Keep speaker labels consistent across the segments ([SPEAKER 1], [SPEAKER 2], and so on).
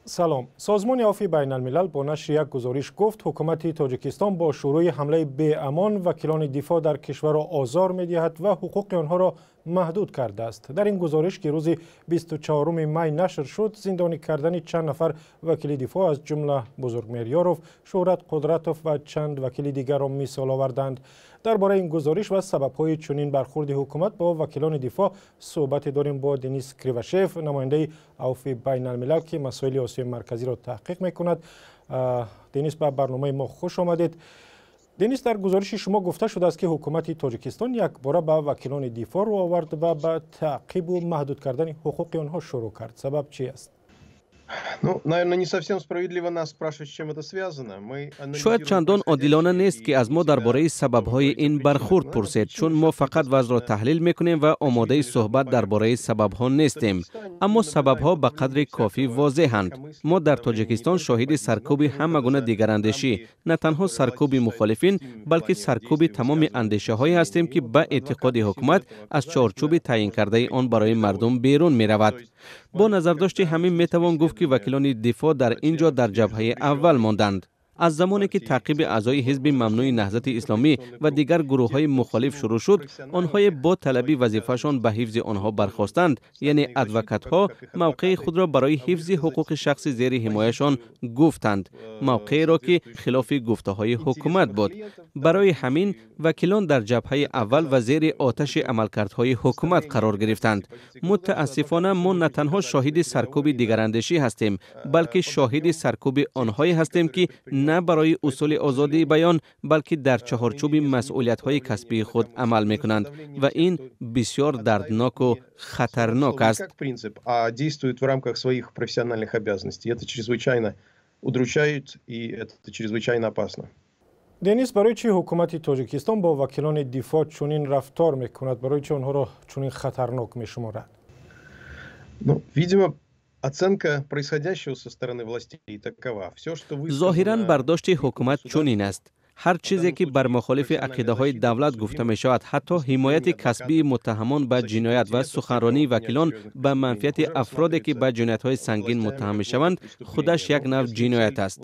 [SPEAKER 1] سلام. سازمان عفو بین الملل با نشر یک گزارش گفت حکومت تاجیکستان با شروع حمله بی‌امان وکیلان دفاع در کشور را آزار می‌دهد و حقوق آنها را محدود کرده است. در این گزارش که روز 24 می نشر شد، زندانی کردن چند نفر وکیل دفاع از جمله بزرگمیر یاروف، شهرت قدرتوف و چند وکیل دیگر را مثال آوردند. درباره این گزارش و سبب‌های چنین برخورد حکومت با وکیلان دفاع صحبت داریم با دنیس کریواشف، نماینده عفو بین الملل که مسائل آسیای مرکزی را تحقیق می‌کند. دنیس، به برنامه ما خوش آمدید. دنیس، در گزارش شما گفته شده است که حکومت تاجیکستان یک باره به وکیلان دفاع رو آورد و به تعقیب و محدود کردن حقوق آنها شروع کرد. سبب چی است؟
[SPEAKER 2] شاید چندان عادلانه نیست که از ما درباره سبب‌های این برخورد پرسید، چون ما فقط وضع را تحلیل می‌کنیم و آماده صحبت درباره سبب‌ها نیستیم. اما سبب‌ها به قدر کافی واضح‌اند. ما در تاجیکستان شاهد سرکوب همگونه دیگراندیشی، نه تنها سرکوب مخالفین، بلکه سرکوب تمام اندیشه‌هایی هستیم که به اعتقاد حکومت از چارچوب تعیین کرده آن برای مردم بیرون می‌رود. با نظرداشت همین میتوان گفت که وکیلان دفاع در اینجا در جبهه اول ماندند. از زمانی که تعقیب اعضای حزب ممنوع نهضت اسلامی و دیگر گروه‌های مخالف شروع شد، آنها با طلبی وظیفه‌شان به حفظ آنها برخاستند، یعنی ادوکات‌ها موقع خود را برای حفظ حقوق شخص زیر حمایه‌شان گفتند، موقعی را که خلاف گفته‌های حکومت بود. برای همین وکیلان در جبهه اول و زیر آتش عملکردهای حکومت قرار گرفتند. متاسفانه ما نه تنها شاهد سرکوب دیگراندیشی هستیم، بلکه شاهد سرکوب آنهایی هستیم که نه برای اصول آزادی بیان بلکه در چهارچوب مسئولیت‌های کسبی خود عمل می‌کنند و این بسیار دردناک و خطرناک است.
[SPEAKER 1] دنیس، برای چی حکومت تاجیکستان با وکیلان دفاع چنین رفتار می‌کند؟ برای چی آنها را چنین خطرناک می‌شمارد؟
[SPEAKER 2] ظاهراً برداشت حکومت چنین است. هر چیزی که بر مخالف عقیده های دولت گفته می شود، حتی حمایت کسبی متهمان به جنایت و سخنرانی وکیلان به منفعت افرادی که به جنایت های سنگین متهم می شوند، خودش یک نوع جنایت است.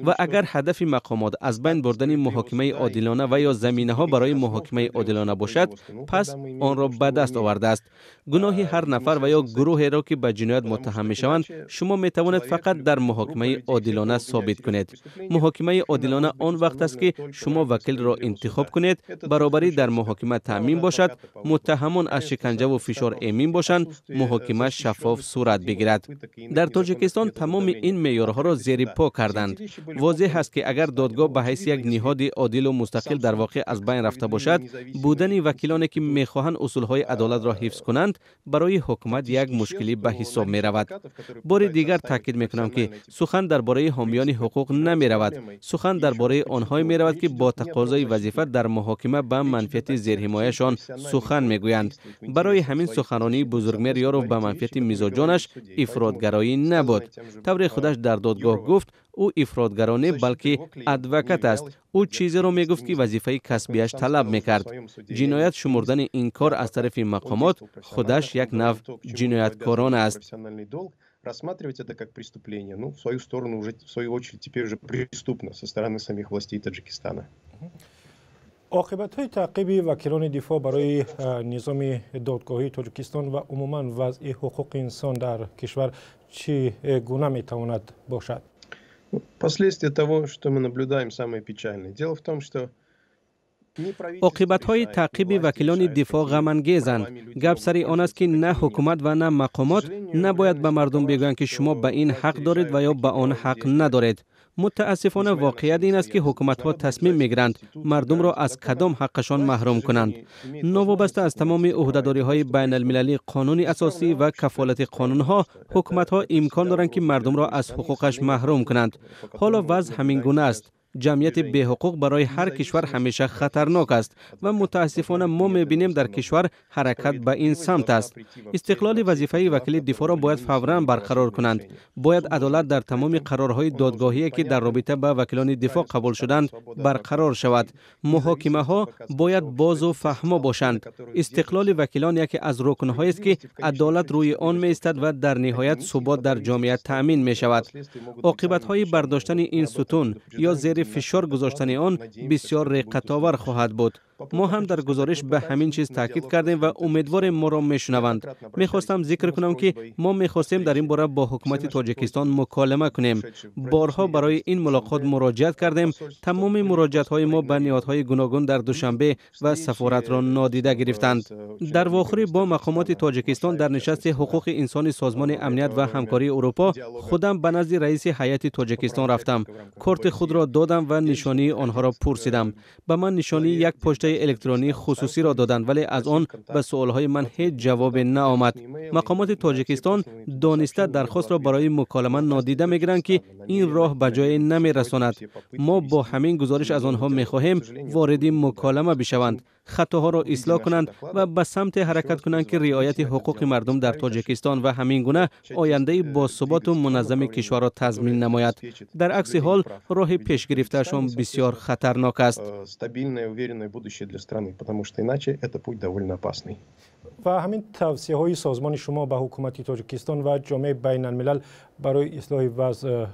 [SPEAKER 2] و اگر هدف مقامات از بین بردن محاکمه عادلانه و یا زمینه ها برای محاکمه عادلانه باشد، پس آن را به دست آورده است. گناه هر نفر و یا گروهی را که به جنایت متهم می شوند، شما می توانید فقط در محاکمه عادلانه ثابت کنید. محاکمه عادلانه آن وقت است که شما وکیل را انتخاب کنید، برابری در محاکمه تامین باشد، متهمان از شکنجه و فشار امین باشند، محاکمه شفاف صورت بگیرد. در تاجیکستان تمام این معیارها را زیر پا کردند. واضح است که اگر دادگاه به حیث یک نهاد عادل و مستقل در واقع از بین رفته باشد، بودن وکیلانی که میخواهند اصولهای عدالت را حفظ کنند برای حکومت یک مشکلی به حساب می رود. بار دیگر تاکید میکنم که سخن درباره حامیان حقوق نمی رود، سخن درباره آنهایی می رود که با تقاضای وظیفه در محاکمه به منفعت زیرحمایه‌شان سخن میگویند. برای همین سخنرانی بزرگمیر یاروف به منفعت مزاجانش افراطگرایی نبود. طور خودش در دادگاه گفت او افراطگرانه بلکه ادوکات است. او چیزی را میگفت که وظیفه کسبیش طلب میکرد. جنایت شمردن این کار از طرف مقامات خودش یک نوع جنایتکارانه است.
[SPEAKER 3] Рассматривать это как преступление, в свою сторону уже, в свою очередь, теперь уже преступно со стороны самих властей Таджикистана.
[SPEAKER 1] عاقبت‌های تعقیب وکیلان دفاع برای نظام دادگاهی تاجیکستان و عموماً وضع حقوق انسان در کشور چی گونه میتواند باشد؟
[SPEAKER 3] Последствия того, что мы наблюдаем, самое печальное. Дело в том, что
[SPEAKER 2] عاقبت‌های تعقیب وکیلان دفاع غم‌انگیزند. گپ سر آن است که نه حکومت و نه مقامات نباید به مردم بگویند که شما به این حق دارید و یا به آن حق ندارید. متاسفانه واقعیت این است که حکومت‌ها تصمیم می‌گیرند مردم را از کدام حقشان محروم کنند. نوابسته از تمام عهده‌داری‌های بین المللی، قانون اساسی و کفالت قانون‌ها، حکومت‌ها امکان دارند که مردم را از حقوقش محروم کنند. حالا وضع همین گونه است. جمعیت بی حقوق برای هر کشور همیشه خطرناک است و متاسفانه ما می‌بینیم در کشور حرکت به این سمت است. استقلال وظیفه وکیل دفاع را باید فوراً برقرار کنند. باید عدالت در تمام قرارهای دادگاهی که در رابطه با وکیلان دفاع قبول شدند برقرار شود. محاکمه ها باید باز و فهما باشند. استقلال وکیلان یکی از رکن‌هایی است که عدالت روی آن می‌ایستد و در نهایت ثبات در جامعه تأمین می‌شود. عاقبت‌های برداشتن این ستون یا زیر فشار گذاشتن آن بسیار رقت‌آور خواهد بود. ما هم در گزارش به همین چیز تاکید کردیم و امیدواریم ما را میشنوند. میخواستم ذکر کنم که ما میخواستیم در این باره با حکومت تاجیکستان مکالمه کنیم. بارها برای این ملاقات مراجعت کردیم. تمام مراجعت های ما به نهادهای گوناگون در دوشنبه و سفارت را نادیده گرفتند. در واخر با مقامات تاجیکستان در نشست حقوق انسان سازمان امنیت و همکاری اروپا خودم به نزد رئیس هیئت تاجیکستان رفتم. کارت خود را دادم و نشانی آنها را پرسیدم. به من نشانی یک پشت الکترونی خصوصی را دادند ولی از آن به سوالهای من هیچ جواب نآمد. مقامات تاجیکستان دانسته درخواست را برای مکالمه نادیده میگیرند که این راه به جای نمیرساند. ما با همین گزارش از آنها میخواهیم وارد مکالمه بشوند، خطاها را اصلاح کنند و به سمت حرکت کنند که رعایت حقوق مردم در تاجیکستان و همین گونه آینده باثبات و منظم کشور را تضمین نماید. در عکس حال راه پیش گرفتهشان بسیار خطرناک است.
[SPEAKER 1] و همین توصیه های سازمان شما به حکومت تاجیکستان و جامعه بین الملل برای اصلاح وضع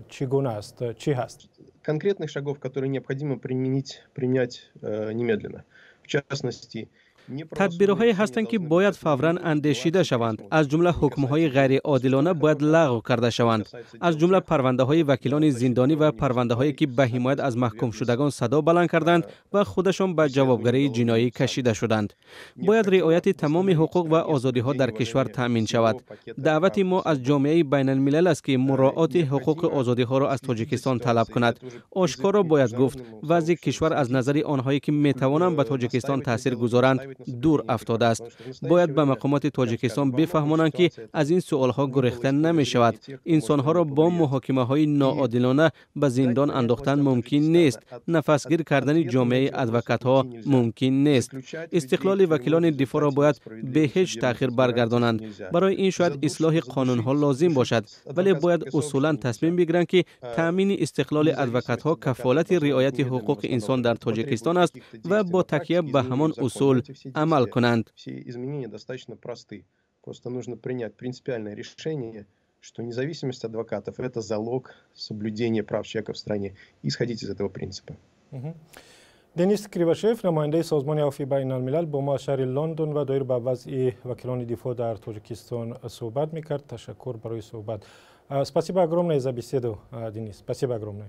[SPEAKER 1] چگونه است؟ چی هست؟
[SPEAKER 3] Конкретных шагов, которые необходимо принять немедленно. В частности,
[SPEAKER 2] تدبیرهایی هستند که باید فوراً اندیشیده شوند. از جمله حکم‌های غیر عادلانه باید لغو کرده شوند. از جمله پرونده‌های وکیلان زندانی و پرونده‌هایی که به حمایت از محکوم شدگان صدا بلند کردند و خودشان به جوابگری جنایی کشیده شدند. باید رعایت تمام حقوق و آزادی‌ها در کشور تأمین شود. دعوت ما از جامعه بین الملل است که مراعات حقوق و آزادی‌ها را از تاجیکستان طلب کند. آشکارا باید گفت وضع کشور از نظر آنهایی که می‌توانند به تاجیکستان تاثیر گذارند دور افتاده است. باید به مقامات تاجیکستان بفهمانند که از این سوالها گریخته نمی شود. انسانها را با محاکمه های ناعادلانه به زندان انداختن ممکن نیست. نفسگیر کردن جامعه ادوکات ها ممکن نیست. استقلال وکیلان دفاع را باید به هیچ تأخیر برگردانند. برای این شاید اصلاح قانون ها لازم باشد، ولی باید اصولا تصمیم بگیرند که تأمین استقلال ادوکات ها کفالت رعایت حقوق انسان در تاجیکستان است و با تکیه به همان اصول عمل کنند.
[SPEAKER 3] Все изменения достаточно просты. Просто нужно принять принципиальное решение, что независимость адвокатов – это залог соблюдения прав человека в стране. И исходить из этого принципа.
[SPEAKER 1] دنیس کریواشف، نماینده سازمان عفو بین الملل، با ما شهر لندن و دایر به وضع وکیلان دفاع در تاجیکستان صحبت میکرد. تشکر برای صحبت. Спасибо огромное за беседу, Денис. Спасибо огромное.